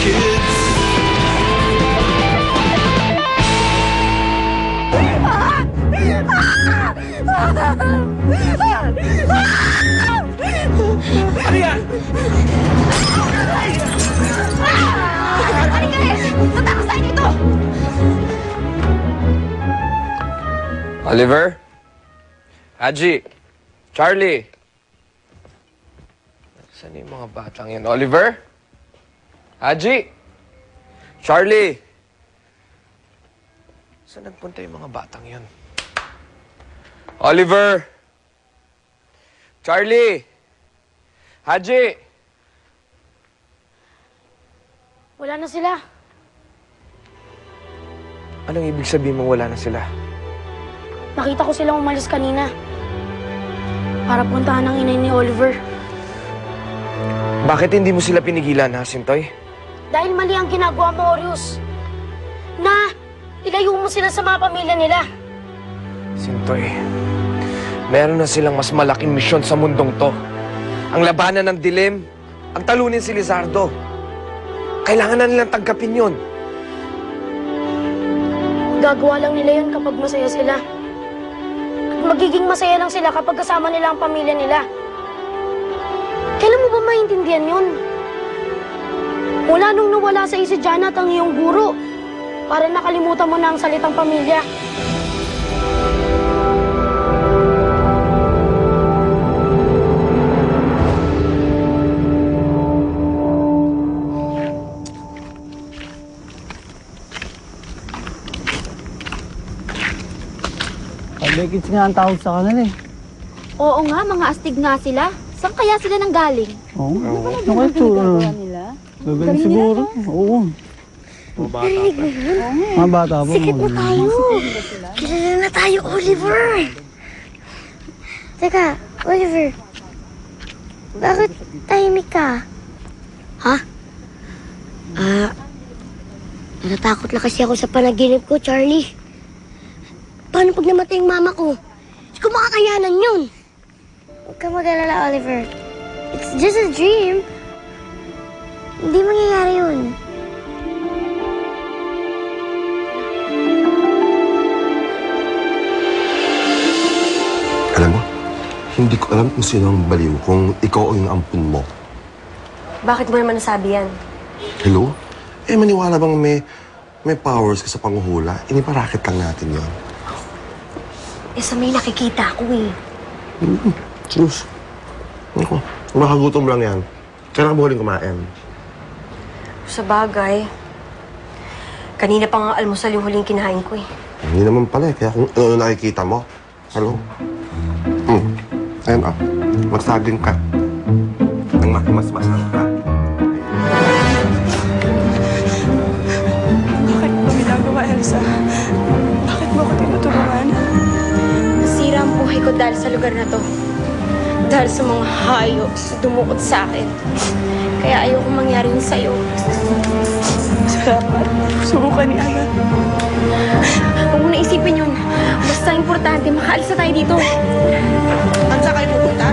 kids. Ano yan? Halika eh! Tatakas tayo dito! Oliver? Haji? Charlie? Saan yung mga batang yan? Oliver? Haji? Charlie? Saan nagpunta yung mga batang yan? Oliver? Charlie? Haji? Wala na sila. Anong ibig sabihin mong wala na sila? Nakita ko silang umalis kanina. Para puntahan ng inay ni Oliver. Bakit hindi mo sila pinigilan, ha, Sintoy? Dahil mali ang ginagawa mo, Orius. Na, ilayo mo sila sa mga pamilya nila. Sintoy, meron na silang mas malaking misyon sa mundong to. Ang labanan ng dilim, ang talunin si Lizardo. Kailangan na nilang tanggapin yun. Gagawa lang nila yun kapag masaya sila. At magiging masaya lang sila kapag kasama nila ang pamilya nila. Kailan mo ba maintindihan yun? Mula nung nawala sa si Janet ang iyong guro, para nakalimutan mo na ang salitang pamilya. Pabekits nga ang tawag sa kanila eh. Oo nga, mga astig nga sila. Saan kaya sila nanggaling? Oo. Ano kayo ito? Gagaling siguro. Oo. Mga bata po. Sikit na tayo! Kilala na tayo, Oliver! Teka, Oliver. Bakit tahimik ka? Ha? Natatakot lang kasi ako sa panaginip ko, Charlie. Paano pag namatay yung mama ko? Hindi ko makakayanan yun. Huwag kang mag-alala, Oliver. It's just a dream. Hindi mangyayari yun. Alam mo, hindi ko alam kung sino ang baliw, kung ikaw o yung ampun mo. Bakit mo naman nasabi yan? Hello? Maniwala bang may powers ka sa panghuhula? Iniparakit lang natin yon. Sa may nakikita ko eh. Sus. Ako, makagutom lang yan. Kailangan mo huling kumain. Sa bagay, kanina pa nga almusal yung huling kinahain ko eh. Hindi naman pala eh, kaya kung ano nakikita mo. Hello? Ayun magsaging ka. Nang makimas-masang ka. Bakit mo ginagawa, Elsa? Bakit mo ako tinutulungan? Nasira ang buhay ko dahil sa lugar na to. Dahil sa mga hayop na dumukot sa akin. Kaya ayoko mangyari yun sa'yo. Salamat. Subukan ni Ana. Huwag mo na isipin yun. Basta importante, makaalis na tayo dito. Saan kayo pupunta?